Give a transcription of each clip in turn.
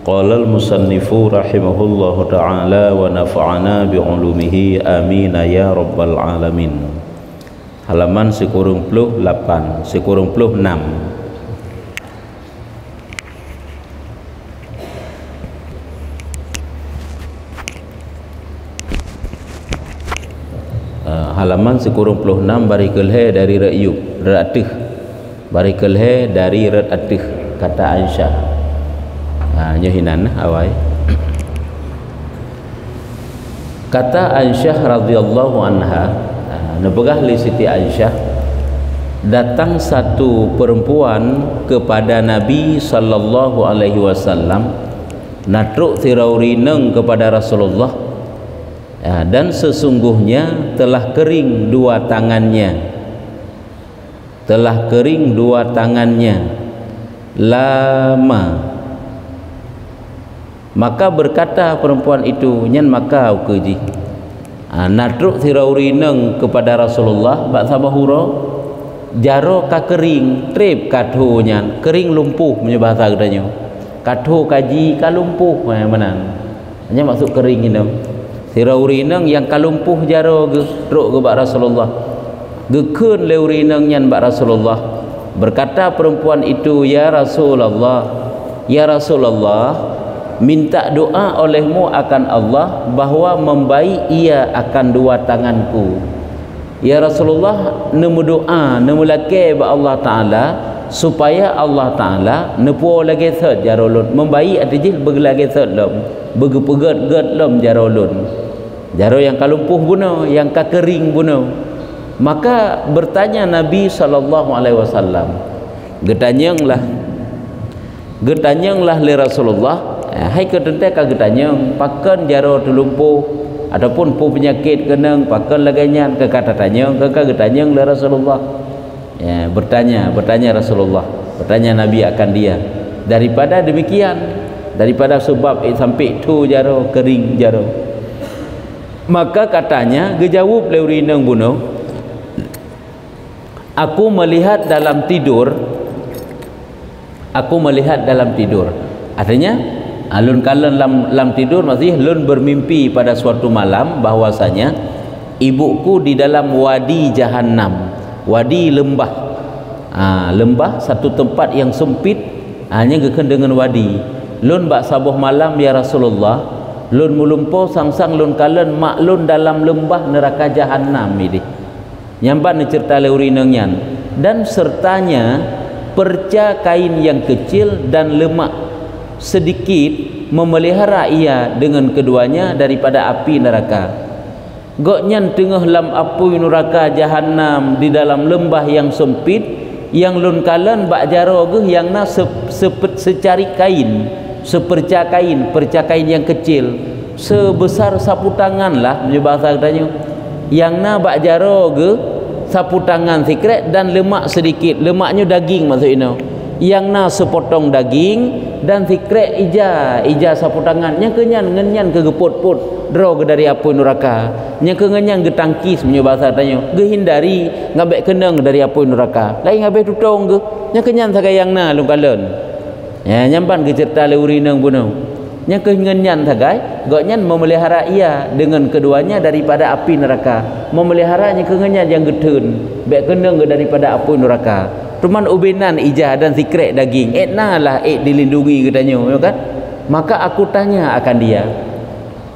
Qala al-musannifu rahimahullahu ta'ala wa nafa'ana bi'ulumihi amin ya rabbal alamin. Halaman 98 96. Halaman 96 barikelhe dari Ra'yub Ra'atuh barikelhe dari Ra'atuh kata Aisyah. Nyohinan awai kata Aisyah radhiyallahu anha, nebegah li Siti Aisyah, datang satu perempuan kepada Nabi sallallahu alaihi wasallam natruk tiraurineng kepada Rasulullah, dan sesungguhnya telah kering dua tangannya, lama. Maka berkata perempuan itu, nyan maka ukeji natruk tiraurineng kepada Rasulullah bak sabahuro jaro ka kering trip katho nyan kering lumpuh punya bahasa katanya, katho kaji ka lumpuh mana hanya maksud kering ini tiraurineng yang kalumpuh jaro truk ke bak Rasulullah gekeun leurineng nyan bak Rasulullah. Berkata perempuan itu, ya Rasulullah, minta doa olehmu akan Allah bahwa membaik ia akan dua tanganku. Ya Rasulullah, nemu doa nemu lake ba Allah Ta'ala supaya Allah Ta'ala nepu lagi third jarolun membaik adijil begelagi third lom begepegat lom jarolun jaro yang kalumpuh buno yang kakering buno. Maka bertanya Nabi sallallahu alaihi wasallam, getanyanglah li Rasulullah, hai ketentai ka getanyang pakan jaro tulumpuh ataupun pu penyakit kenang pakan laganyan ke kata tanyang ke getanyang li Rasulullah. Bertanya Rasulullah, bertanya Nabi akan dia. Daripada demikian, daripada sebab sampai tu jaro kering jaro. Maka katanya gejawab leurineng buno, aku melihat dalam tidur. Artinya alun kalen lam tidur maksudnya lun bermimpi pada suatu malam bahwasanya ibuku di dalam wadi Jahannam, wadi lembah. Lembah satu tempat yang sempit, hanya geken dengan wadi. Lun bak sabuh malam ya Rasulullah, lun mulumpo sang-sang lun kalen mak lun dalam lembah neraka Jahannam ini. Nyamban cerita leurinengnya, dan sertanya perca kain yang kecil dan lemak sedikit memelihara ia dengan keduanya daripada api neraka. Goknyan tengah lam api neraka Jahannam di dalam lembah yang sempit, yang lun kalan bak jaro geh yang na secari kain, seperca kain yang kecil sebesar sapu tangan lah bahasa katanya, yang na bak jaro ge sapu tangan sikret dan lemak sedikit, lemaknya daging maksudnya, yang na sepotong daging dan sikret ija sapu tangan nya kenyan ke geput-put dro ke dari api neraka, nya kenyan ke tangkis punya bahasa tanya ge hindari ngabek keneng dari api neraka, lain ngabek tutong ge nya kenyan sagai yang na lung kalen nyamban ke cerita leurineng buno nya kenyan sagai goknyan memelihara ia dengan keduanya daripada api neraka, memeliharanya kenyan yang getun bek keneng daripada api neraka. Cuman ubinan ijah dan sikret daging etnalah dilindungi katanya kan. Maka aku tanya akan dia,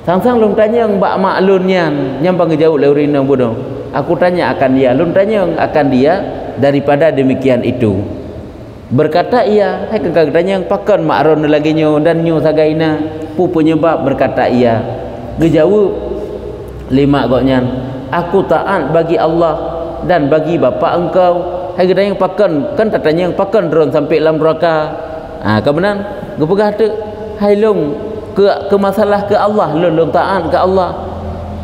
sang-sang lun tanya mbak maklun nyam pangejauh leurineng buno, aku tanya akan dia, lun tanya akan dia daripada demikian itu. Berkata ia, hai kagak pakan makron lagi nyo dan nyo sagaina pu penyebab. Berkata ia, gejawab lima goknyan, aku taat bagi Allah dan bagi bapa engkau. Hai gedang pakan kan tatanya pakan drone sampai dalam neraka. Kebenan gepegah tu hai long ke masalah ke Allah, long taat ke Allah,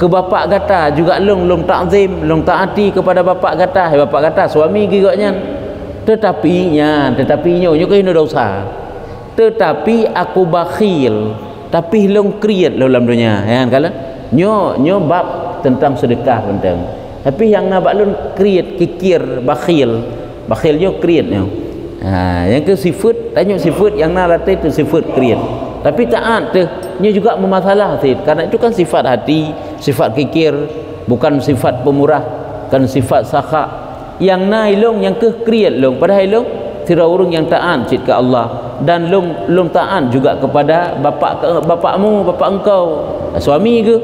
ke bapa gata juga long takzim, long taati kepada bapa gata. Hai bapa gata suami gigoknya, tetapi nyo kena dosa. Tetapi aku bakhil, tapi long kriat dalam dunia kan kala nyo bab tentang sedekah penting, tapi yang nak lun kriat kikir bakhilnya kriatnya. Yang ke sifat tanya sifat yang nak latih tu sifat kriat. Tapi taat tu nya juga bermasalah Sid. Karena itu kan sifat hati, sifat kikir, bukan sifat pemurah, kan sifat sakha. Yang na ilong yang ke create long padahal ilong tira urang yang taat cit ke Allah, dan long taat juga kepada bapakmu, bapak engkau, suami ke.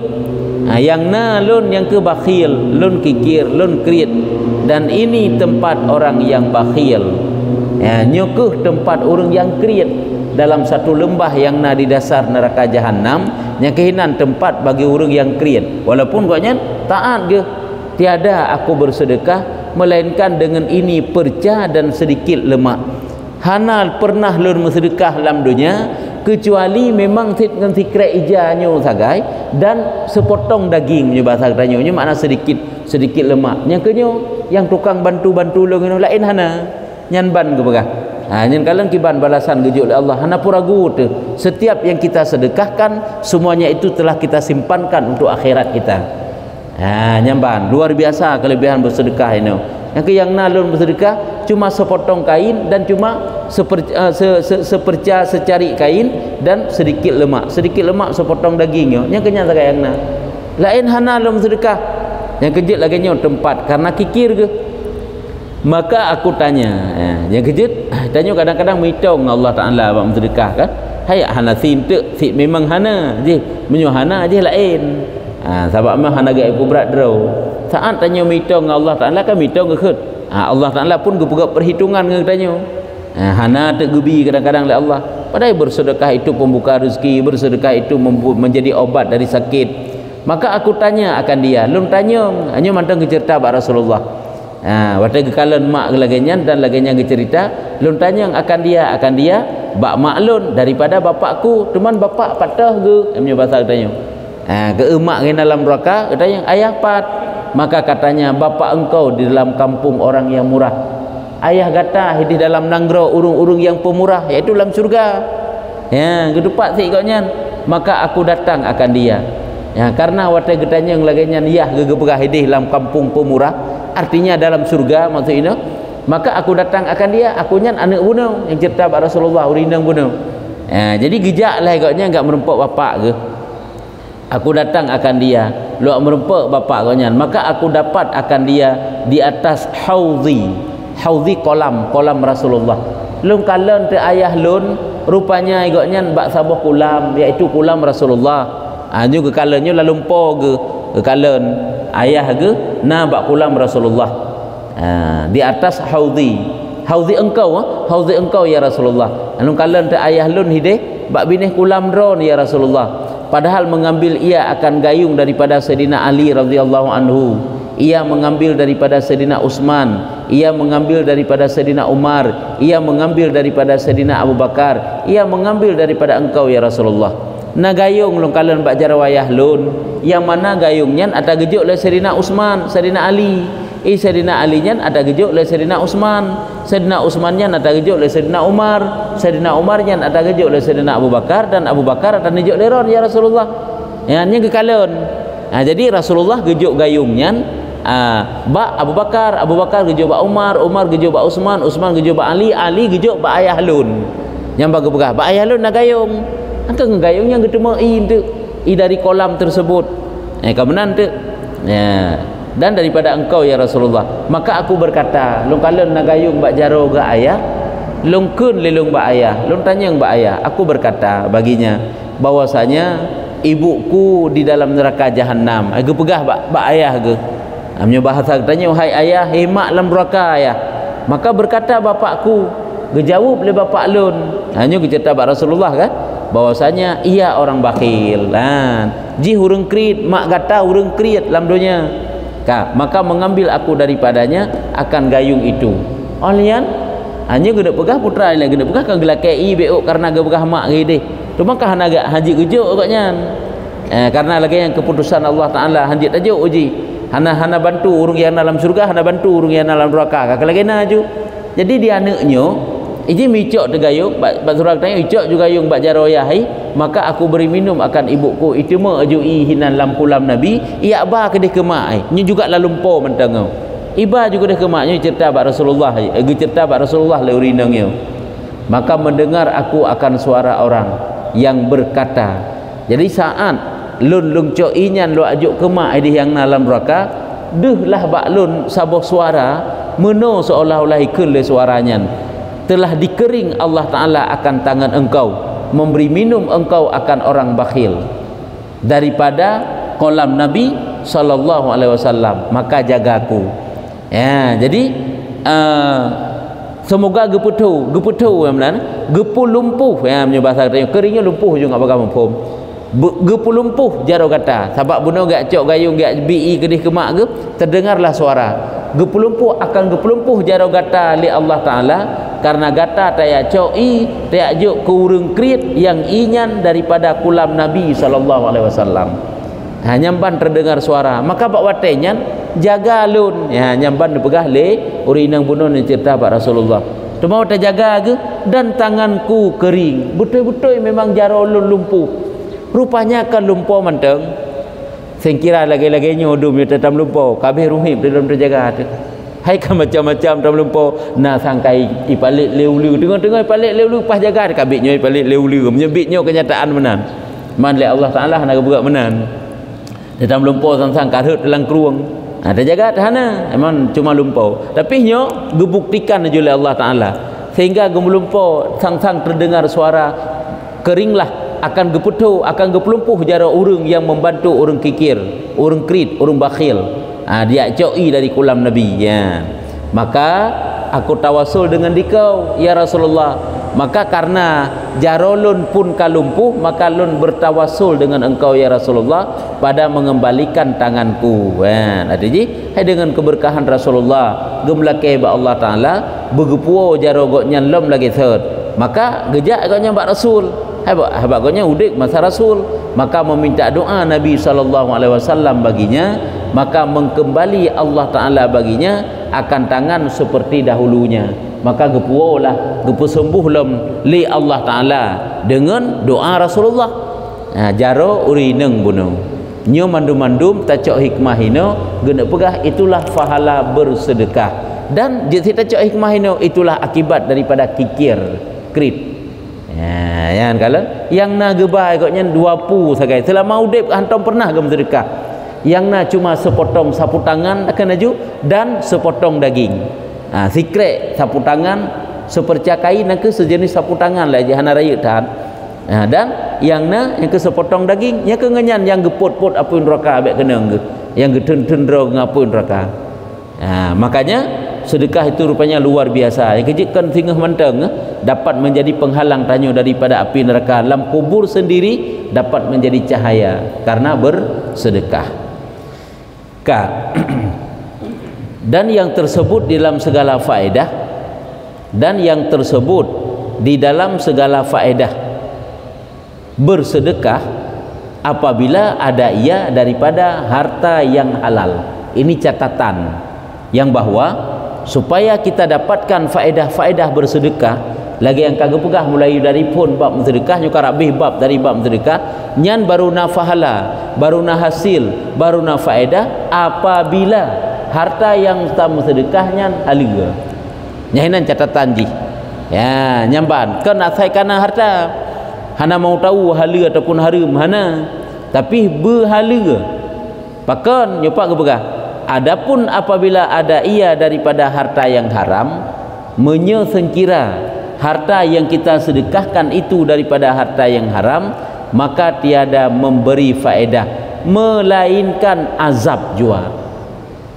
Yang na lun yang ke bakhil, lun kikir, lun create. Dan ini tempat orang yang bakhil. Nyukuh tempat orang yang create dalam satu lembah yang na di dasar neraka jahanam, yang kehinan tempat bagi orang yang create. Walaupun katanya taat ke, tiada aku bersedekah melainkan dengan ini perca dan sedikit lemak. Hanal pernah lun bersedekah dalam dunia kecuali memang dengan tikrai ijanya sagai dan sepotong daging nya bahasa katanya nya makna sedikit lemak. Yang kenyo yang tukang bantu-bantu lung lain hana nyan ban ke begah. Nyan kalang kiban balasan gejuk oleh Allah. Hana pun ragu tu. Setiap yang kita sedekahkan semuanya itu telah kita simpankan untuk akhirat kita. Nyamban luar biasa kelebihan bersedekah ini. Yang nalun bersedekah cuma sepotong kain dan cuma seperca secari kain dan sedikit lemak sepotong dagingnya. Yang kenyang sangat yang na. Lain hana lum bersedekah. Yang kejut lagi nya tempat karena kikir ke. Maka aku tanya, yang kejut tanya kadang-kadang mitong Allah Taala buat bersedekah kan. Hayak hana sintek memang hana je, menyo hana je lain. Sebab mah hana gak berat draw. Saat tanya mitong Allah Taala kan mitong ke khut. Allah Taala pun gepegak perhitungan ke tanya. Hana tak gebi kadang-kadang oleh Allah. Padahal bersedekah itu pembuka rezeki, bersedekah itu menjadi obat dari sakit. Maka aku tanya akan dia, lum tanya hanya mantang cerita pak Rasulullah. Waktu kekalan mak laginya dan laginya cerita, lum tanya akan dia bak maklun daripada bapakku, teman bapak patah ke, amnya bahasa katanya. Ke emak ke dalam neraka, katanya ayah pat. Maka katanya bapak engkau di dalam kampung orang yang murah. Ayah kata di dalam nanggro urung-urung yang pemurah, iaitu dalam surga. Kedepak sih katanya. Maka aku datang akan dia. Karena waktu katanya yang laginya yah gegepegah di dalam kampung pemurah, artinya dalam surga maksudnya. Maka aku datang akan dia, aku nyan anak bunuh yang cerita pak Rasulullah urindang bunuh. Jadi gejak lah katanya enggak merempok bapak ke. Aku datang akan dia, lu merempok bapak katanya. Maka aku dapat akan dia di atas haudhi kolam Rasulullah. Lun kalan te ayah lun rupanya igaknya bak sabah kolam, iaitu kolam Rasulullah. Juga kalannya lalu lumpo ke kalan ayah ke na bak kolam Rasulullah. Di atas haudhi engkau ya Rasulullah. Lun kalan te ayah lun hideh bak binih kolam dron ya Rasulullah. Padahal mengambil ia akan gayung daripada Sayyidina Ali radhiyallahu anhu, ia mengambil daripada Sayyidina Utsman, ia mengambil daripada Sayyidina Umar, ia mengambil daripada Sayyidina Abu Bakar, ia mengambil daripada engkau ya Rasulullah. Na gayung long kalan bak jarawayah lun, yang mana gayungnya ada gejuk oleh Sayyidina Utsman, Sayyidina Ali. Sayyidina Ali nya ada gejuk oleh Sayyidina Utsman, Sayyidina Utsman nya ada gejuk oleh Sayyidina Umar, Sayyidina Umar nya ada gejuk oleh Sayyidina Abu Bakar, dan Abu Bakar ada gejuk leron ya Rasulullah. Nya kekalon. Jadi Rasulullah gejuk gayungnya bak Abu Bakar gejuk bak Umar gejuk bak Utsman gejuk bak Ali gejuk bak ayah lun. Yang bagah bak ayah lun na gayung. Angka gayungnya ketemu dari kolam tersebut. Kemenan tu. Dan daripada engkau ya Rasulullah. Maka aku berkata, long kalon na gayung bak jaro ga ayah, long kun lelung bak ayah, long tanyang bak ayah. Aku berkata baginya bahwasanya ibuku di dalam neraka jahanam. Aku pegah bak ayah ke. Amnya bahasa tanya hai ayah, mak dalam neraka ayah. Maka berkata bapakku, gejawab oleh bapak lun. Hanya cerita bak Rasulullah kan, bahwasanya ia orang bakhil. Ji hurung krit, mak kata hurung krit dalam dunia. Maka mengambil aku daripadanya akan gayung itu. Olian hanya gede pegah putra ni gede pegah kan gelakei beok karena gede pegah mak gede. Cuma kah naga haji gejuk agaknya. Karena lagi yang keputusan Allah Taala haji tajuk uji. Hana bantu urung yang dalam surga, hana bantu urung yang dalam neraka. Kak lagi naju. Jadi dia anaknya iji micok te gayung bak surat tanya icok juga gayung bak jaroyahai, maka aku beri minum akan ibuku itu ma ajui hinan lam kulam nabi ia ba ke ke mak nyu juga la lumpo mentang iba juga dah ke mak nyu cerita bak Rasulullah cerita bak Rasulullah le urinangnya. Maka mendengar aku akan suara orang yang berkata. Jadi saat lun lungcok inyan lu ajuk kemak idih yang dalam neraka, dehlah bak lun sabuh suara meno seolah-olah ikun le suaranya, telah dikering Allah Ta'ala akan tangan engkau, memberi minum engkau akan orang bakhil daripada kolam Nabi sallallahu alaihi wasallam, maka jagaku. Ya, jadi semoga geputu yang benar, gepu lumpuh ya, punya bahasa katanya keringnya lumpuh juga apa kamu pom. Gepu lumpuh jaro kata, sebab bunuh gak cok gayung gak bi kedih kemak ke, terdengarlah suara. Gepu lumpuh akan gepu lumpuh jaro kata li Allah Ta'ala, karena gata tayak coi tayak juk ke urung krit yang inyan daripada kulam Nabi sallallahu alaihi wasallam. Nyamban terdengar suara, maka bak watenyan jaga lun ya, nyamban dipegah le urinang bunuh ni cerita Pak Rasulullah tu mau terjaga ke, dan tanganku kering betul-betul memang jaro lun lumpuh, rupanya kan lumpuh manteng sing kira lagi-lagi nyodum dia tetam lumpuh kabeh ruhib dalam terjaga tu. Hai kan macam-macam dalam lumpuh na sangkai ipalik leu-leu tengok-tengok ipalik leu-leu pas jaga kabehnya ipalik leu-leu menyebitnya kenyataan menan man le Allah Taala nak buat menan dalam lumpuh sang-sang karut dalam keruang. Terjaga tahana memang cuma lumpuh, tapi nyo dibuktikan oleh Allah Taala sehingga gemulumpuh sang-sang terdengar suara keringlah akan geputu akan gepelumpuh jara urang yang membantu urang kikir, urang krit, urang bakhil. Dia coi dari kulam Nabi ya. Maka aku tawasul dengan dikau ya Rasulullah, maka karena jarolun pun kalumpuh, maka lun bertawasul dengan engkau ya Rasulullah pada mengembalikan tanganku. Jadi dengan keberkahan Rasulullah gemlake ba Allah Taala begepuo jaro goknya lom lagi third, maka gejak goknya ba Rasul habak goknya udik masa Rasul, maka meminta doa Nabi sallallahu alaihi wasallam baginya, maka mengembali Allah Taala baginya akan tangan seperti dahulunya. Maka gepuolah gepu sembuh lom li Allah Taala dengan doa Rasulullah. Jaro urineng bunuh nyo mandum-mandum tacok hikmah hino gena pegah, itulah pahala bersedekah, dan jika tacok hikmah hino itulah akibat daripada kikir krit. Yang kalau yang na gebai koknya 20 sagai selama udip hantam pernah gem sedekah, yang na cuma sepotong sapu tangan akan aju dan sepotong daging. Sikret sapu tangan seperca kain nak ke sejenis sapu tangan lah jahana raya tahan. Dan yang na yang ke sepotong daging, yang ke ngenyan yang gepot-pot apun neraka abek kenang ke, yang getun-tun ro ngapun neraka. Makanya sedekah itu rupanya luar biasa. Yang kejutkan tinggal menteng dapat menjadi penghalang tanyo daripada api neraka. Dalam kubur sendiri dapat menjadi cahaya karena bersedekah. Dan yang tersebut di dalam segala faedah, dan yang tersebut di dalam segala faedah bersedekah apabila ada ia daripada harta yang halal. Ini catatan yang bahwa supaya kita dapatkan faedah-faedah bersedekah, lagi yang kagak pegah mulai dari pun bab sedekah nyuka rabih bab dari bab sedekah nyan baru na fahala, baru na hasil, baru na faedah apabila harta yang tamu sedekahnya haliga. Nyahinan catatan ji ya nyamban kan asai kana harta hana mau tahu hala ataupun haram hana, tapi berhala pakan nyopak ke pegah. Adapun apabila ada ia daripada harta yang haram, menyengkira harta yang kita sedekahkan itu daripada harta yang haram, maka tiada memberi faedah melainkan azab jua.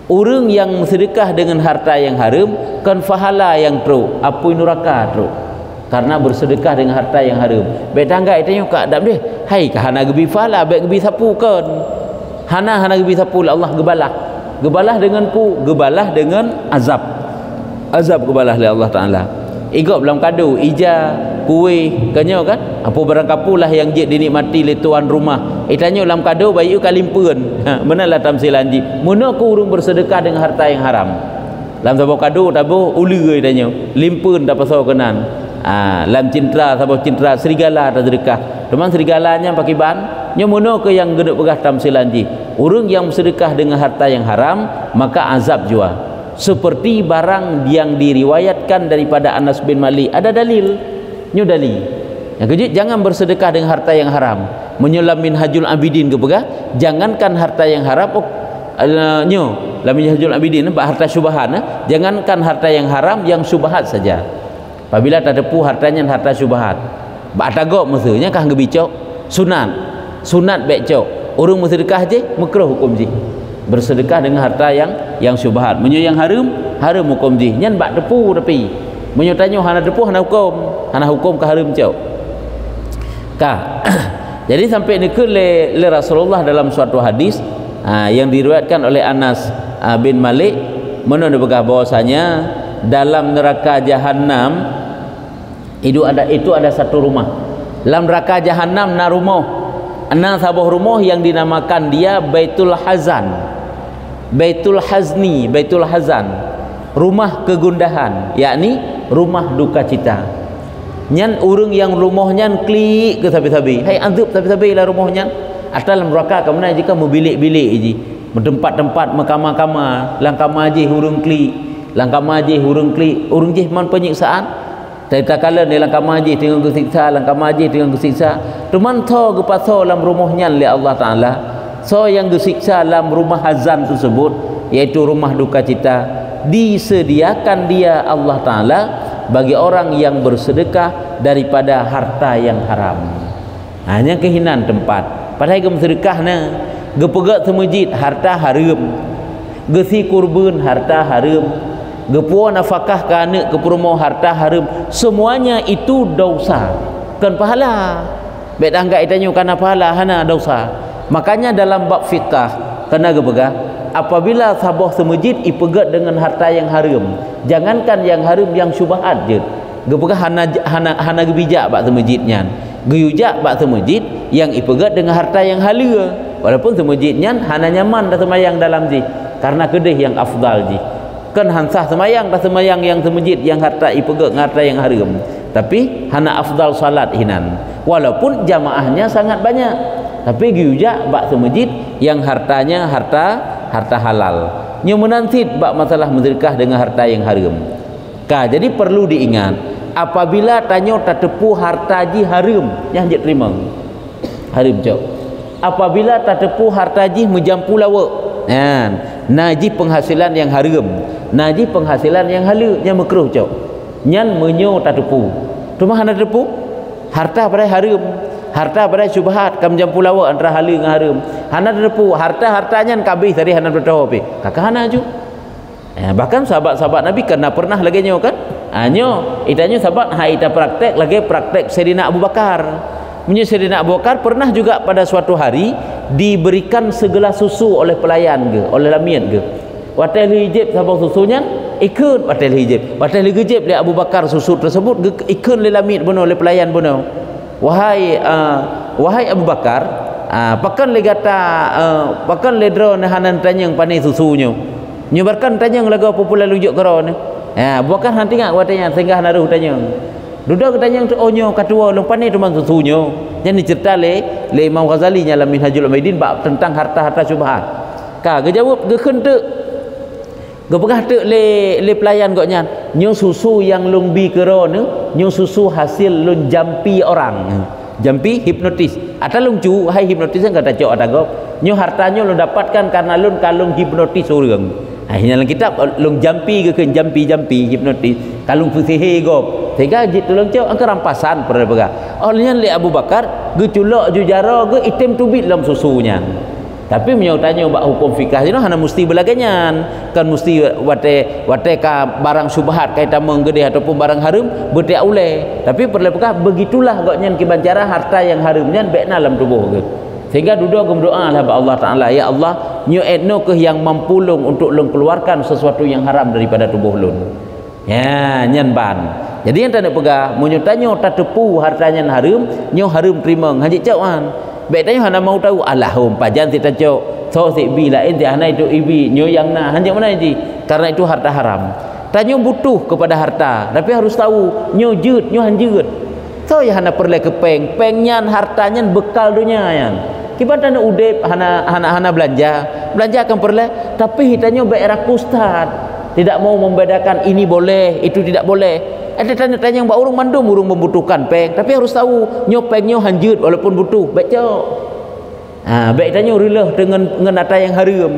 Orang yang sedekah dengan harta yang haram kan fahala yang teruk, apui neraka teruk, karena bersedekah dengan harta yang haram. Baik tangga itu nyuka dak deh, hai kahana gebi fahala baik gebi sapu kan, hana gebi sapu Allah gebalah dengan gebalah dengan azab gebalah oleh Allah Taala. Igop dalam kado ija kuih kanyo kan apa barang kapulah yang je dinikmati oleh tuan rumah itanyo dalam kado bayu kalimpeun menalah tamsilan ji mun aku urung bersedekah dengan harta yang haram dalam sabau kado tabo uli itanyo limpeun dapat pasau kenan lam cintra sabau cintra serigala ta sedekah teman serigalanya pakai ban nyo mono ke yang gedek pegah tamsilan ji urang yang bersedekah dengan harta yang haram maka azab jua, seperti barang yang diriwayatkan daripada Anas bin Malik. Ada dalil nyo dalil Yang ketujuh, jangan bersedekah dengan harta yang haram. Menyolam Minhajul Abidin ke pegah, jangankan harta yang haram la Minhajul Abidin harta syubhat, jangankan harta yang haram, yang syubhat saja. Apabila terdepu hartanya harta syubhat, bak tagok maksudnya kah ngebicok sunat becok. Orang bersedekah je makruh hukum je. Bersedekah dengan harta yang syubhat. Menyo yang haram hukum je. Nyan bak depu tapi menyo tanyo hana depu hana hukum ke haram cok. Kah. Jadi sampai ni ke le Rasulullah dalam suatu hadis yang diriwayatkan oleh Anas bin Malik, mana dia berkata bahwasanya dalam neraka jahanam itu ada satu rumah. Dalam neraka jahanam na rumah, ana sebuah rumah yang dinamakan dia Baitul Hazan, Baitul Hazni, Baitul Hazan, rumah kegundahan, yakni rumah duka cita. Nyan urang yang rumahnya klik ke sabi-sabi, hai azab sabi-sabi lah rumahnya. Asal dalam neraka kamana jika mobilik-bilik je, tempat-tempat makam-makam, langkama je urang klik, langkama je urang klik, urang je man penyiksaan. Tak kala ni langkama je tengok kesiksa, langkama je tengok kesiksa. Teman tho ke paso dalam rumahnya oleh Allah Taala. So yang kesiksa dalam rumah hazan tersebut, iaitu rumah duka cita, disediakan dia Allah Taala bagi orang yang bersedekah daripada harta yang haram. Hanya kehinaan tempat. Padahal ke bersedekah na, ge pegat ke masjid harta haram. Ge si kurban harta haram. Ge puan nafkah ke anak ke rumah harta haram. Semuanya itu dosa. Kan pahala. Baik anggap itanya kana pahala hana dosa. Makanya dalam bab fiqh kena ge pegah, apabila sabah semajid ipegat dengan harta yang haram, jangankan yang haram, yang syubhat je gepegah hana gebijak bak semajidnya, geyujak bak semajid yang ipegat dengan harta yang halal, walaupun semajidnya hana nyaman dah semayang dalam ji karena kedih yang afdal ji. Kan hansah semayang dah semayang yang semajid yang harta ipegat dengan harta yang haram, tapi hana afdal salat hinan, walaupun jamaahnya sangat banyak, tapi geyujak bak semajid yang hartanya harta halal. Nya menantit bab masalah sedekah dengan harta yang haram. Jadi perlu diingat, apabila tanyo tatepu harta ji haram yang je terima. Haram jauh. Apabila tatepu harta ji menjampu lawak. Naji penghasilan yang haram, naji penghasilan yang halal yang makruh jauh. Nyan menyo tatepu. Cuma hana tatepu harta pada haram. Harta pada syubhat kam jampu lawak antara halal dengan haram. Hana depu harta-hartanya kabeh tadi hana bertahu ape. Kakak hana ju. Bahkan sahabat-sahabat Nabi kena pernah lagi nyo kan? Nyo itanya sahabat ita praktek lagi praktek Sayyidina Abu Bakar. Punya Sayyidina Abu Bakar pernah juga pada suatu hari diberikan segelas susu oleh pelayan ke, oleh lamian ke. Watel hijab sahabat susunya ikut watel hijab. Watel hijab oleh Abu Bakar susu tersebut ikut oleh lamian benar oleh pelayan benar. Wahai Abu Bakar, pakan legata pakan ledro nahanan tanyang panai susunya. Nyebarkan tanyang lagu popular lujuk keron. Abu Bakar nanti ngak watanya sehingga naruh tanyang. Duda tanyang tu onyo katua long panai teman susunya. Yang dicerita le Imam Ghazali nya dalam Minhajul Abidin bab tentang harta-harta syubhat. Ge jawab ge kentek. Ge pegah tek le pelayan goknya. Nyo susu yang long bi keron nyo susu hasil long jampi orang. Jampi hipnotis. Atau long cu hai hipnotis kan kata cok atagop. Nyo hartanya long dapatkan karena long kalung hipnotis orang. Dalam kitab long jampi ke jampi hipnotis. Kalung sihir gop. Sehingga jit tolong cok angka rampasan pernah pegah. Olehnya le Abu Bakar ge culak ju jara ge item tubit dalam susunya. Tapi menyautannya bab hukum fikah itu hanya mesti belaganyan, kan mesti wate ka barang syubhat kaitan menggede ataupun barang haram bertiak ule. Tapi perlepakah begitulah goknya kibancara harta yang haramnya bekna dalam tubuh ke. Sehingga duduk berdoa lah Allah Taala, ya Allah, nyo etno ke yang mampulung untuk lung keluarkan sesuatu yang haram daripada tubuh lun. Ya, nyan ban. Jadi yang tak nak pegah, menyautannya tak tepu hartanya haram, nyo haram terima haji cauan. Baik tanya hana mau tahu Allahum pajan kita cok so si bi lain dia hana itu ibi nyo yang na hanya mana ji karena itu harta haram. Tanya butuh kepada harta tapi harus tahu nyo jut nyo hanjut. So ya hana perle kepeng pengnya hartanya bekal dunia yan. Kibat hana udep hana belanja akan perle tapi hitanya baik rak ustad. tidak mau membedakan ini boleh, itu tidak boleh. Ada tanya-tanya yang buat orang mandum, orang membutuhkan peng, tapi harus tahu nyopengnya hanjut walaupun butuh. Baik cok. Baik tanya rela dengan atas yang haram.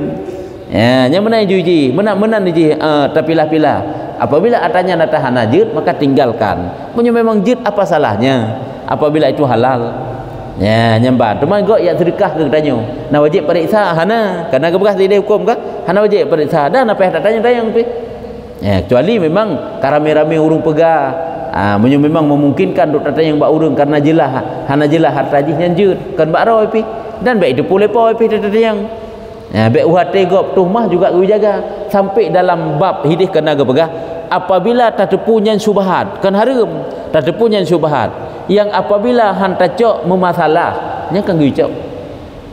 Yang mana ji? Menan ji. Tapi pilah. Apabila atasnya atas hanajut, maka tinggalkan. Punya memang jut, apa salahnya? Apabila itu halal. Nyamban. Teman gok yang sedekah ke tanya. Nah wajib periksa hana. Karena kebekas dia hukum kah? Hana wajib periksa. Dan apa yang tak tanya-tanya pi. Kecuali memang karame-rame urung pegah. Memang memungkinkan dok tanya yang bak urung karena jelah hana jelah harta jih nyanjut. Kan bak roy pi. Dan baik itu pulai poy pi tanya. Baik uhate gop tuhmah juga gue jaga sampai dalam bab hidih kena gepegah. Apabila tak terpunya syubhat kan haram. Tak terpunya syubhat yang apabila hanta cok memasalah nya kan gue cok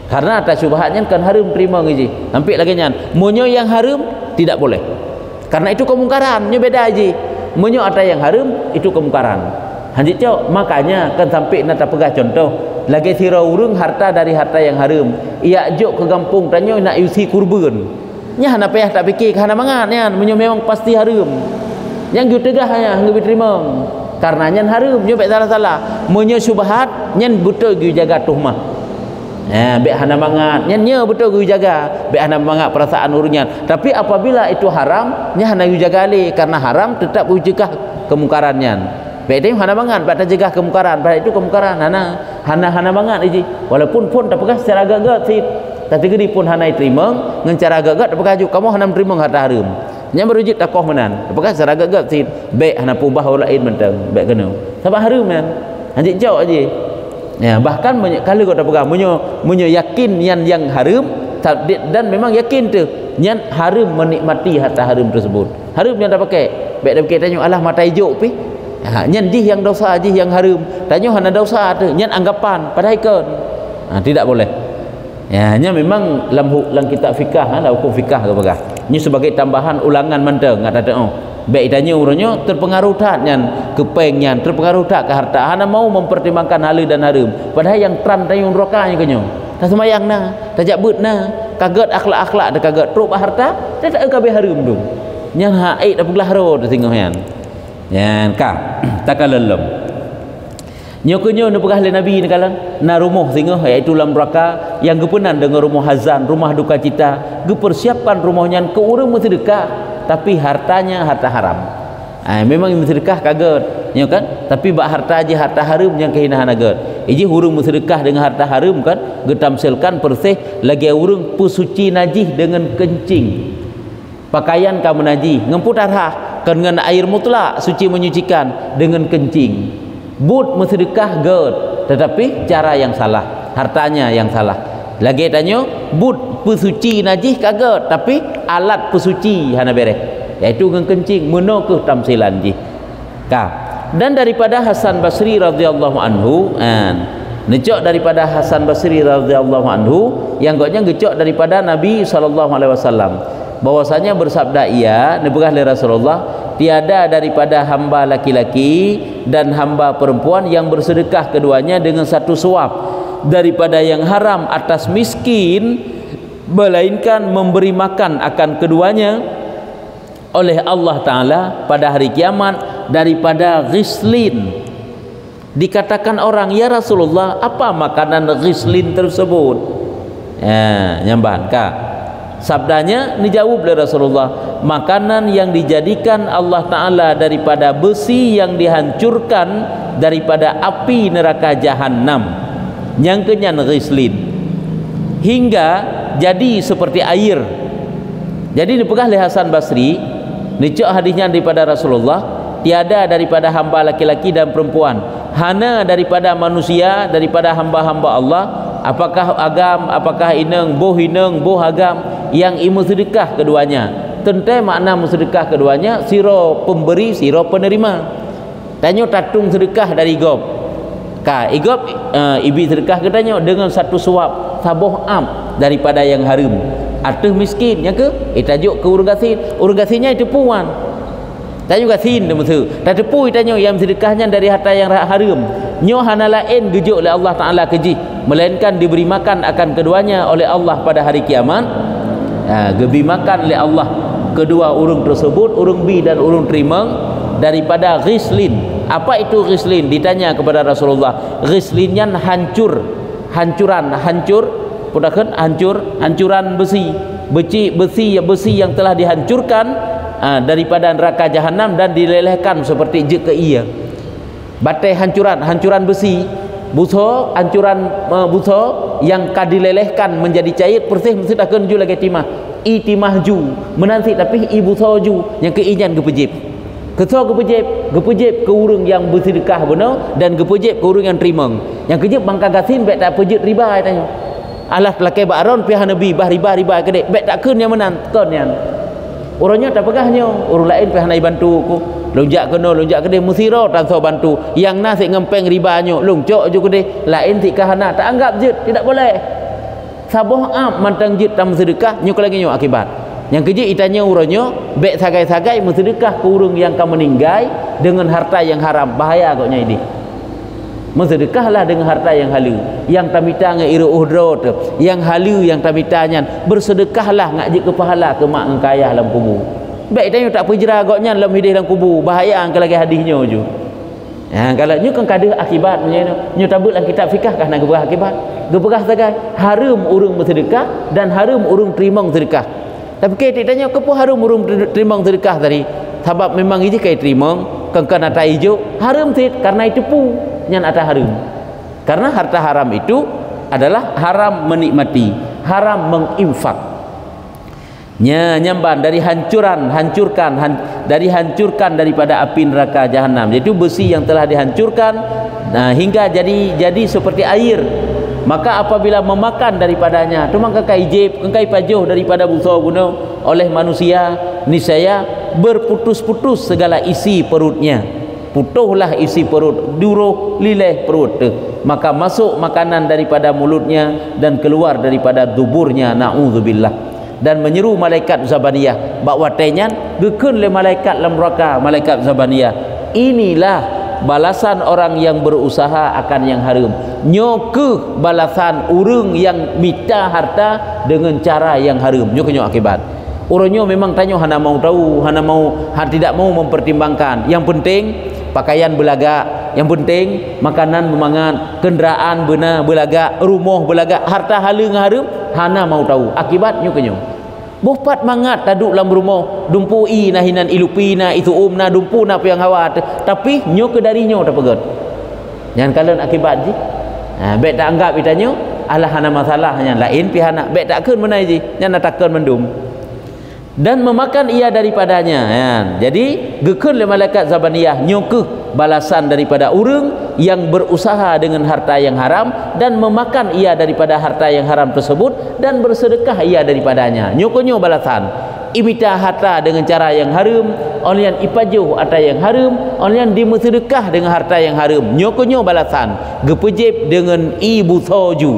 karena atas syubhatnya kan haram terima ngiji sampai lagi nyan munyo yang haram tidak boleh karena itu kemungkaran nya beda aja munyo ada yang haram itu kemungkaran hanjit cok makanya kan sampai nata pegah contoh lagi sira urung harta dari harta yang haram ia jok ke kampung tanya nak isi kurban nya hana payah tak fikir hana mangat nya munyo memang pasti haram yang gue tegah nya gue terima karena nyan haram nyo baik salah-salah munyo syubhat nyan betul gue jaga tuhmah baik hana mangat nyan nya betul gue jaga baik hana mangat perasaan urunyan tapi apabila itu haram nya hana gue jaga ali karena haram tetap gue cegah kemungkaran nyan baik dia hana mangat baik cegah kemungkaran baik itu kemungkaran hana mangat iji walaupun pun tak pegah secara gagat sih tapi gede pun hana terima ngan cara gagat tak pegah kamu hana terima harta haram nya merujit takoh menan apakah secara gagap sih baik hana pubah lain mentang baik kena sebab harum kan anjik jauh aja bahkan kalau kau tak pegang munyo yakin yang harum dan memang yakin tu yang harum menikmati harta harum tersebut harum yang dah pakai baik dah pakai tanya alah mata hijau pi nyan jih yang dosa jih yang harum tanya hana dosa tu nyan anggapan padahal kan tidak boleh nya memang dalam kitab fikah lah hukum fikah ke bagah ini sebagai tambahan ulangan menteng ada baik tanya urangnya terpengaruh tak nyan kepengnya terpengaruh tak ke harta hana mau mempertimbangkan halal dan haram padahal yang tran tayung rokanya kenyo tak semayang na tak jabut na kaget akhlak-akhlak dak kaget truk harta tak kabeh haram tu nyan haid dak belah ro tengok yan ka takallam nyokonyo nu pegah le nabi ni kalang na rumah singoh iaitu lam neraka yang gepenan dengan rumah hazan rumah duka cita gepersiapkan rumahnya ke urang sedekah tapi hartanya harta haram memang sedekah kaget nyo kan tapi bak harta aja harta haram yang kehinahan aget iji urang sedekah dengan harta haram kan getamselkan persih lagi urang pusuci najih dengan kencing pakaian kamu najih ngemputar hah kan dengan air mutlak suci menyucikan dengan kencing but bersedekah good tetapi cara yang salah hartanya yang salah lagi tanya but pesuci najis kaget tapi alat pesuci hana bereh iaitu dengan kencing menokeh tamsilan ji dan daripada Hasan Basri radhiyallahu anhu ngecok daripada Hasan Basri radhiyallahu anhu yang gotnya ngecok daripada Nabi SAW bahwasanya bersabda ia nebegah li Rasulullah tiada daripada hamba laki-laki dan hamba perempuan yang bersedekah keduanya dengan satu suap daripada yang haram atas miskin melainkan memberi makan akan keduanya oleh Allah Ta'ala pada hari kiamat daripada ghislin. Dikatakan orang, ya Rasulullah, apa makanan ghislin tersebut? Nyamban kak sabdanya dijawab oleh Rasulullah, makanan yang dijadikan Allah Ta'ala daripada besi yang dihancurkan daripada api neraka Jahannam yang kenyan ghislin hingga jadi seperti air. Jadi dipegah oleh Hasan Basri nicok hadisnya daripada Rasulullah, tiada daripada hamba laki-laki dan perempuan, hana daripada manusia, daripada hamba-hamba Allah, apakah agam, apakah ineng boh agam yang imu sedekah keduanya. Tentu makna sedekah keduanya siro pemberi siro penerima. Tanya tatung sedekah dari igop ka igop ibi sedekah katanya dengan satu suap saboh am daripada yang haram atau miskin yang ke tajuk ke urung gasin itu puan tanya gasin demusu tak tepui tanya yang sedekahnya dari harta yang haram nyo hana lain gejuk oleh Allah Ta'ala keji melainkan diberi makan akan keduanya oleh Allah pada hari kiamat. Gebi makan oleh Allah kedua urung tersebut, urung bi dan urung trimeng, daripada ghislin. Apa itu ghislin? Ditanya kepada Rasulullah. Ghislinnya hancur, hancur, pudakan hancuran besi yang telah dihancurkan daripada neraka jahanam dan dilelehkan seperti je ke ia. Batai hancuran besi, buso hancuran buso yang kadilelehkan menjadi cair persih mesti tak kenju lagi timah ju menanti tapi ibu soju yang keinyan gepejip gepejip ke urang yang bersedekah benar dan gepejip ke urang yang trimeng yang kejip bangka gasin bet tak pejit riba tanya alah lakai baron pihak nabi bah riba kedek bet tak kun yang menan kon yang orangnya tak pegahnya orang lain pihak naik bantu ku lonjak kedek musiro tak so bantu yang nasi ngempeng ribanya longcok je kedek lain si kahana tak anggap jit tidak boleh saboh mantang jit tam sedekah nyuk lagi nyuk akibat yang kejip itanya urangnya bet sagai-sagai bersedekah ke urang yang kamu meninggai dengan harta yang haram bahaya agaknya ini bersedekahlah dengan harta yang halu yang tamita ngai iru uhdro yang halu yang tamitanya bersedekahlah ngajik ke pahala ke mak ngkayah dalam kubur baik tanya tak pejera agaknya dalam hidup dalam kubur bahaya angka lagi hadisnya ju kalau nyu kan kada akibat nyu tabut dalam kitab fikah kah nak gebah akibat gebah sagai harum urang bersedekah dan harum urang terima sedekah tapi kita tanya kepo harum urang terima sedekah tadi sebab memang ini kai terima kan ata hijau harum tit karena itu pu yang ada haram karena harta haram itu adalah haram menikmati, haram menginfak nyamban dari hancurkan daripada api neraka jahanam, yaitu besi yang telah dihancurkan hingga jadi seperti air. Maka apabila memakan daripadanya tu maka kengkai pajuh daripada busa guna oleh manusia, niscaya berputus-putus segala isi perutnya, putuhlah isi perut, duruh lileh perut, maka masuk makanan daripada mulutnya dan keluar daripada duburnya, na'udzubillah. Dan menyeru malaikat Zabaniyah bahawa tenyan gekun le malaikat lam neraka, malaikat Zabaniyah, inilah balasan orang yang berusaha akan yang haram, nyoke balasan urang yang minta harta dengan cara yang haram, nyoke akibat orangnya memang tanya hana mau tahu, tidak mau mempertimbangkan. Yang penting pakaian belaga, yang penting makanan memangan, kenderaan benar belaga, rumah belaga, harta halu harum hana mau tahu akibatnya kenyo bopat mangat taduk dalam rumah dumpui nahinan ilupina itu umna dumpu na yang hawat tapi nyo ke darinya tak pegat jangan kalian akibat ji bet tak anggap itanya alah hana masalahnya lain pihana bet tak keun menai ji nyana takkan mendum dan memakan ia daripadanya jadi gekun le malaikat Zabaniyah nyoke balasan daripada urang yang berusaha dengan harta yang haram dan memakan ia daripada harta yang haram tersebut dan bersedekah ia daripadanya, nyokonyo balasan imita harta dengan cara yang haram, olian ipajuh harta yang haram, olian dimesedekah dengan harta yang haram, nyokonyo balasan gepejep dengan ibu soju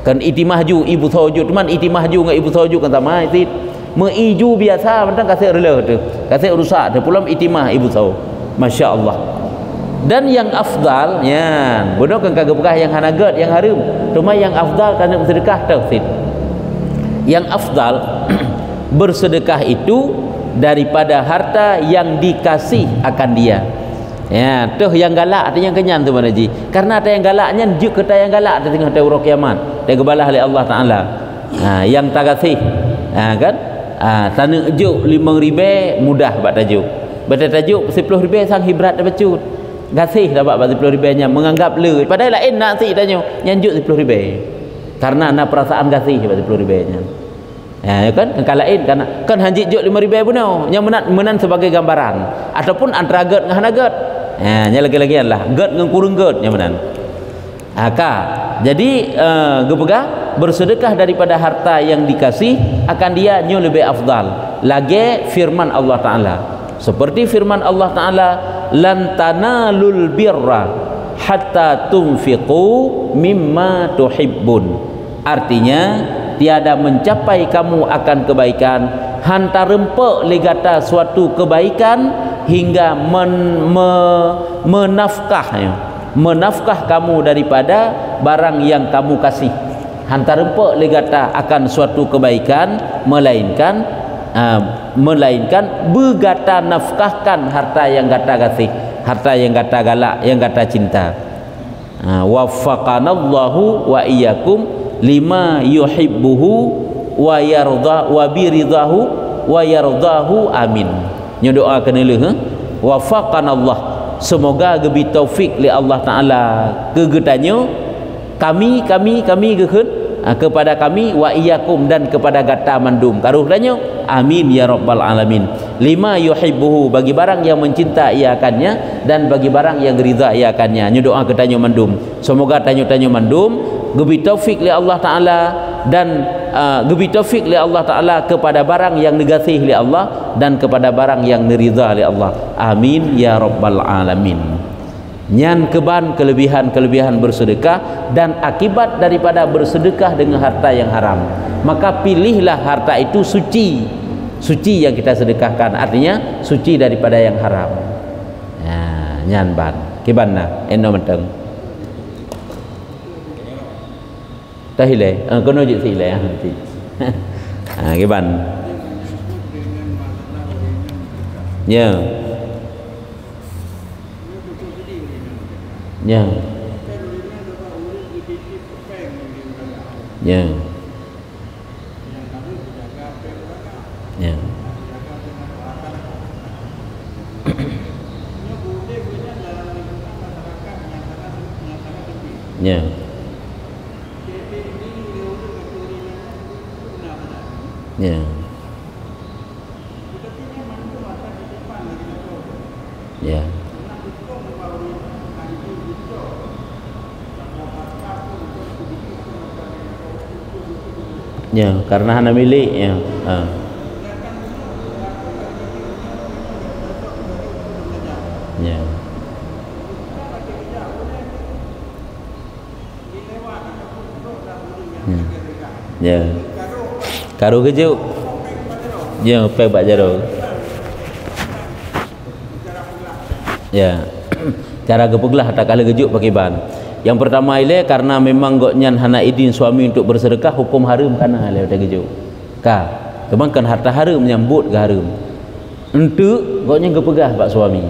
kan itimahju ibu soju teman itimahju dengan ibu soju kan sama itu meiju biasa mentang kasih rela tu kasih rusak tu pulang itimah ibu tahu Masya Allah. Dan yang afdal bodoh kan kagak bekah yang hanagat yang harum cuma yang afdal kerana bersedekah tauhid yang afdal bersedekah itu daripada harta yang dikasih akan dia tuh yang galak artinya yang kenyan tu mana ji karena ada yang galaknya juk kata yang galak di tengah taurah kiamat dia kebalah oleh Allah Ta'ala yang tak kasih kan tanah juk 5,000 mudah buat tajuk baca tajuk 10,000 sang hibrat dah bacut gasih dah buat 10,000 nya menganggap le padahal lain nak si tanya nyanjuk 10,000 karena nak perasaan gasih buat 10,000 nya kan kalau lain kan hanjit juk 5,000 pun yang menan sebagai gambaran ataupun antara gad dengan hanagat nya lagi-lagi lah gad dengan kurung gad yang menan jadi gepegah bersedekah daripada harta yang dikasih akan dia nyo lebih afdal lagi firman Allah Ta'ala seperti firman Allah Ta'ala lan tanalul birra hatta tunfiqu mimma tuhibbun, artinya tiada mencapai kamu akan kebaikan hantar rempek legata suatu kebaikan hingga menafkah kamu daripada barang yang kamu kasih hantar rempek legata akan suatu kebaikan melainkan melainkan bergata nafkahkan harta yang gata kasih, harta yang gata galak, yang gata cinta. Waffaqanallahu wa iyyakum lima yuhibbuhu wa yarda wa biridahu wa yardahu, amin. Nya doa kena le waffaqanallah, semoga gebi taufik li Allah Taala ke getanyo kami kepada kami, wa iyyakum dan kepada gata mandum karuh danyo, amin ya rabbal alamin. Lima yuhibbuhu, bagi barang yang mencinta ia akannya, dan bagi barang yang ridha ia akannya. Nyo doa ke tanyo mandum, semoga tanyo mandum gebi taufik li Allah Taala, dan gebi taufik li Allah Taala kepada barang yang negatif li Allah, dan kepada barang yang ridha li Allah, amin ya rabbal alamin. Nyan keban kelebihan bersedekah dan akibat daripada bersedekah dengan harta yang haram. Maka pilihlah harta itu suci yang kita sedekahkan, artinya suci daripada yang haram. Nyan ban kibanna eno menteng tahile kono je sile nanti kiban ya. Ya. Ya. Ya. Ya. Ya. Ya. Ya, karena hana milik ya. Ya. Ya. Karo kejuk. Ya, pe bak jaro. Ya. Cara gepeglah tak kala kejuk pakai ban. Yang pertama ile karena memang goknyan hana idin suami untuk bersedekah, hukum haram kana ile dak gejo. Kemangkan harta haram menyambut ke haram. Entu goknyan gepegah pak suami.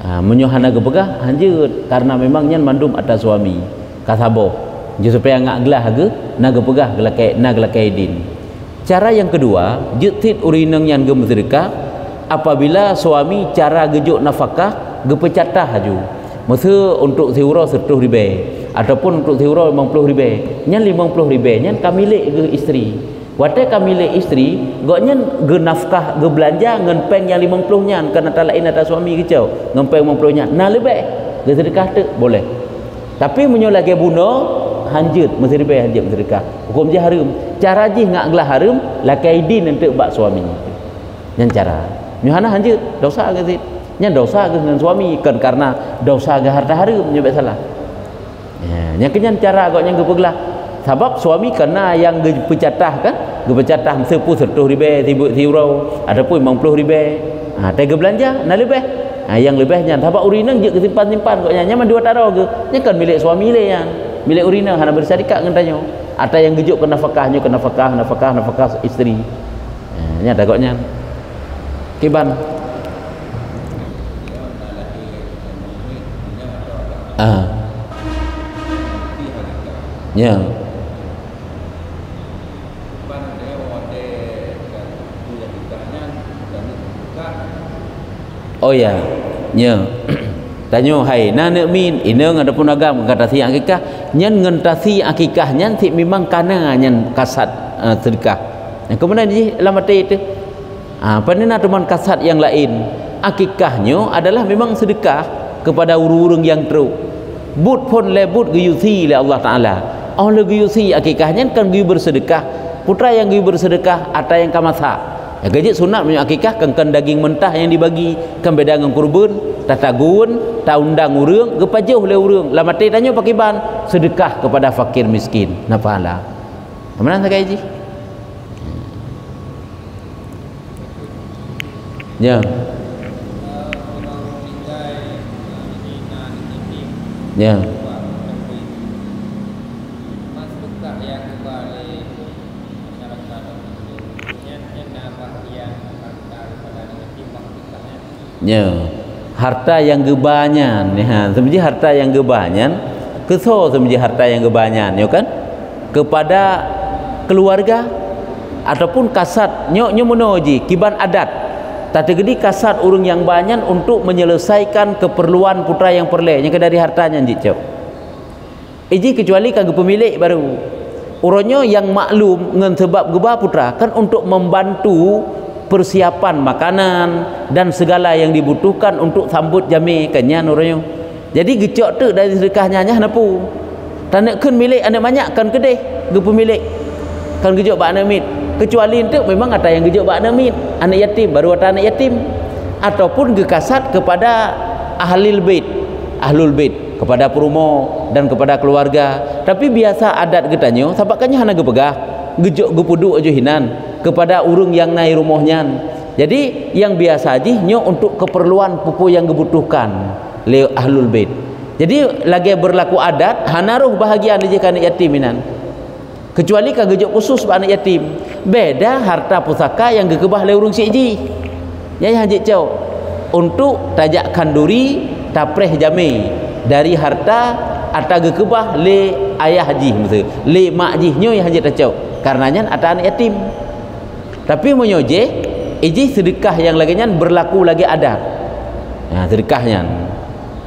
Menyo hana gepegah hanjeut karena memang nyan mandum atas suami. Kasabo. Je supaya ngak gelah ge na gepegah gelakai idin. Cara yang kedua, jetit urineng yang bersedekah apabila suami cara gejuk nafkah gepecatah haju. Masa untuk siura 100 ribu ataupun untuk siura 50 ribu, nyan 50 ribu nyan kamilik ke isteri. Watai kamilik isteri goknyan ge nafkah ge belanja ngan peng yang 50 nyan kana talain atas suami kecau ngan peng 50 nyan nah lebih ge sedekah tu boleh. Tapi menyo lagi bunuh hanjut mesti ribu hanjut sedekah, hukum je haram. Cara je ngak gelah haram lakai din untuk bak suami nyan cara nyohana hanjut dosa ke sit nya dosa dengan suami kan karena dosa ke harta haram nya salah. Nya kenyan cara agaknya gepeglah sebab suami kena yang gepecatah kan, gepecatah sepu 100 ribu tiurau ataupun 50 ribu. Tega belanja na lebih. Yang lebihnya sebab urinang je kesimpan-simpan agaknya nya dua taro ke. Nya kan milik suami le yang milik urinang hana bersyarikat ngan tanyo. Ada yang gejuk ke nafkahnya ke nafkah isteri. Nya agaknya kiban. Ya. Oh ya. Ya. Tanyo hai na nek min ineng adapun agam kata si akikah nyen ngentasi akikah nyen si memang kana nyen kasat sedekah. Kemudian di lamate itu panina teman kasat yang lain akikahnya adalah memang sedekah kepada urung-urung yang teruk. But pun lebut guyusi oleh Allah Taala. Allah guyusi akikahnya kan guyu bersedekah. Putra yang guyu bersedekah ada yang kamasa. Ya gajit sunat punya akikah kan daging mentah yang dibagi kan beda dengan kurban, tatagun, ta undang urang, gepajuh oleh urang. Lah mati tanya pakai ban sedekah kepada fakir miskin. Napa ala? Mana tak gaji? Ya. Ya. nya harta yang gebanyan ya sebenarnya harta yang gebanyan keso sebenarnya harta yang gebanyan ya kan kepada keluarga ataupun kasat nyo menuji kiban adat tadi gedi kasat urang yang banyak untuk menyelesaikan keperluan putra yang perle yang dari hartanya jicau iji kecuali kagak pemilik baru uronyo yang maklum ngen sebab geba putra kan untuk membantu persiapan makanan dan segala yang dibutuhkan untuk sambut jami kenyan uronyo jadi gecok tu dari sedekahnya nya napu tanak kun milik anak banyak kan kedeh ge pemilik kan gejok bak anak mit kecuali itu memang ada yang gejok bak anak mit anak yatim baru ada anak yatim ataupun gekasat kepada ahlul bait kepada perumo dan kepada keluarga tapi biasa adat getanyo sabakannya hana gepegah gejok gepudu aja hinan kepada urung yang naik rumahnya jadi yang biasa aja nyo untuk keperluan pupu yang dibutuhkan le ahlul bait jadi lagi berlaku adat hanaruh bahagian jika anak yatim inan kecuali kagejok khusus anak yatim beda harta pusaka yang gekebah le urung siji ya haji cau untuk tajak kanduri tapreh jami dari harta atau gekebah le ayah haji maksud le mak haji nyo yang haji tacau karenanya ada anak yatim tapi menyoje iji sedekah yang laginya berlaku lagi adat nah sedekahnya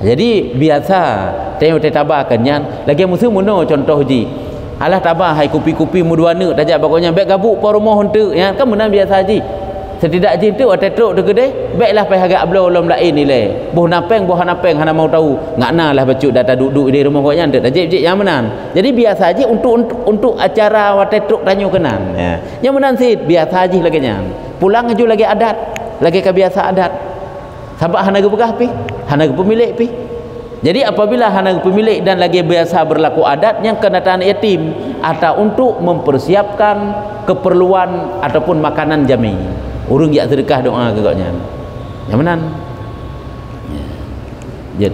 jadi biasa tengok tabakannya lagi musuh mono contoh ji alah tabah hai kupi-kupi muduana tajak pokoknya baik gabuk pa rumah honte ya kan menang biasa ji setidak ji tu atetruk tu gede baiklah pai agak ablo lom lain ni le boh napeng hana mau tahu ngakna lah bacuk data duduk di rumah pokoknya ande tajik yang menan jadi biasa ji untuk acara watetruk tanyo kenan ya yang menan sit biasa ji laginya pulang aju lagi adat lagi kebiasa adat sabak hana gebegah pi hana pemilik pi jadi apabila hana pemilik dan lagi biasa berlaku adat yang kena anak yatim atau untuk mempersiapkan keperluan ataupun makanan jami urung jak sedekah doa kegaknya yang menan ya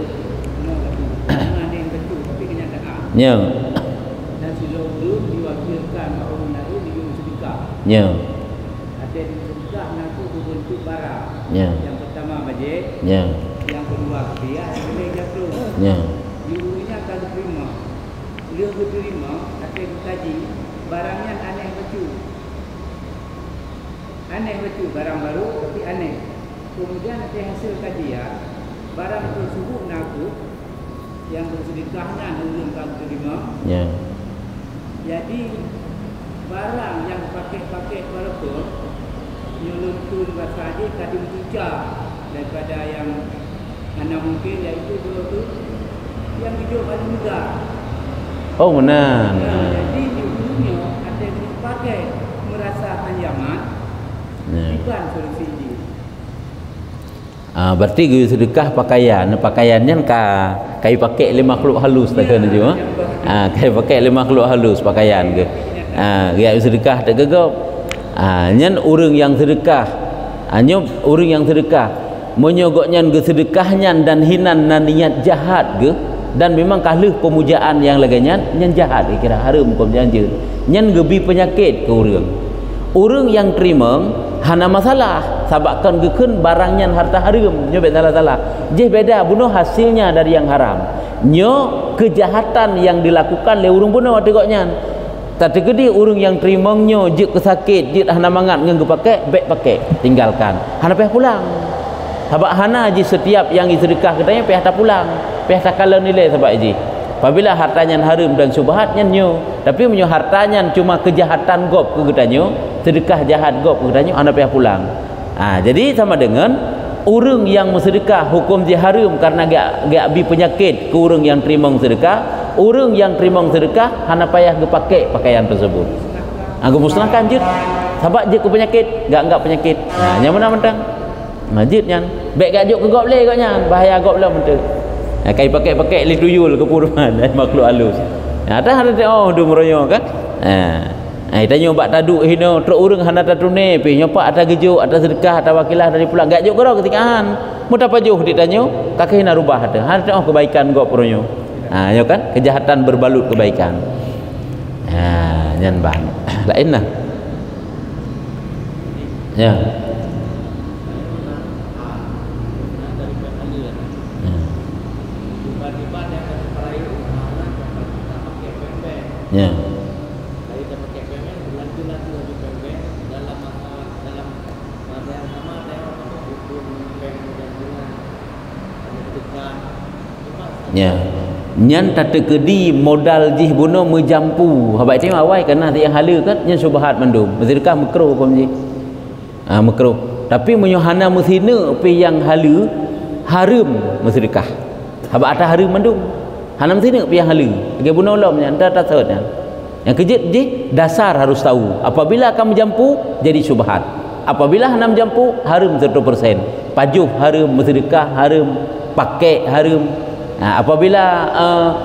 nya dan silong tu diwakilkan orang lain di sedekah nya ada di sedekah nanti berbentuk barang yang pertama bajet yang kedua bias boleh jatuh diurunya akan diterima beliau diterima akan dikaji barangnya aneh betul barang baru tapi aneh kemudian nanti hasil kajian barang tersebut naku yang bersedekahnya belum akan diterima jadi barang yang pakai walaupun nyelutun bahasa tadi mencuca daripada yang anda mungkin iaitu dulu tu yang hidup paling mudah oh benar jadi di dunia ada yang dipakai merasa anyaman bukan solusi ini berarti gue sedekah pakaiannya kai pakai 5 makhluk halus tak kena juga kai pakai 5 makhluk halus pakaian ke dia sedekah tak gegap nyen urang yang sedekah nyo urang yang sedekah menyogoknya ke sedekahnya dan hinan dan niat jahat ke dan memang kalah pemujaan yang laganya nyen jahat kira haram hukum janji nyen gebi penyakit ke urang yang terima hana masalah sabakkan gekun barangnya harta haram nyo salah je beda bunuh hasilnya dari yang haram nyo kejahatan yang dilakukan le urang bunuh tegoknya tapi gede urang yang terima nyo je kesakit je hana mangat ngeng pakai baik pakai tinggalkan hana payah pulang sabak hana je setiap yang sedekah katanya payah tak pulang payah tak kala nilai sabak je apabila hartanya haram dan syubhatnya nyo tapi menyo hartanya cuma kejahatan gop ke getanyo sedekah jahat gop ke getanyo anda payah pulang jadi sama dengan urang yang bersedekah hukum dia haram karena gak bi penyakit ke urang yang terima sedekah urang yang terima sedekah hana payah pakai pakaian tersebut aku musnahkan je sabak je ke penyakit gak penyakit yang mana mentang majid nyan baik gak juk ke gop le gaknya bahaya gop lah mentang kai pakai li tuyul ke purman dan makhluk halus ada du meroyo kan tanya bak taduk hino truk urang hana tatune pi nyopak ada gejuk ada sedekah ada wakilah dari pulang gak juk karo ketikahan muta pajuh ditanya kakek hina rubah ada kebaikan gop meroyo yo kan kejahatan berbalut kebaikan nyan bang lain lah Ya. Dari dapat KPM berlanjut-lanjut lagi KPM dalam masa yang sama ada yang hukum KPM dan dengan menentukan Ya. Nyan tata kedi modal jih buno menjampu. Habai tengok awai kena yang hala kan nyan subhat mandum. Sedekah makruh pun ji. Makruh. Tapi menyohana mesina pe yang hala haram sedekah. Habai atas haram mandum. Hana mesina pe yang hala. Age buno lom nyan dah tasawnya. Yang kejit ji dasar harus tahu. Apabila akan menjampu jadi subhat. Apabila hana menjampu haram 100%. Pajuh haram, sedekah haram, pakai haram. Apabila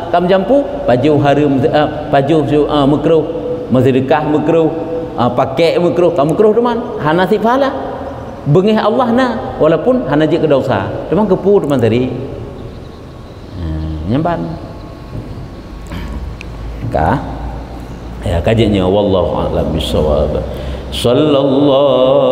kamu jampu baju haram, baju makruh, sedekah makruh, pakai makruh, kamu makruh teman hana si pahala bengih Allah na walaupun hana je ke dosa teman kepu teman tadi nyamban kah ya kajiannya wallahu a'lam bissawab sallallahu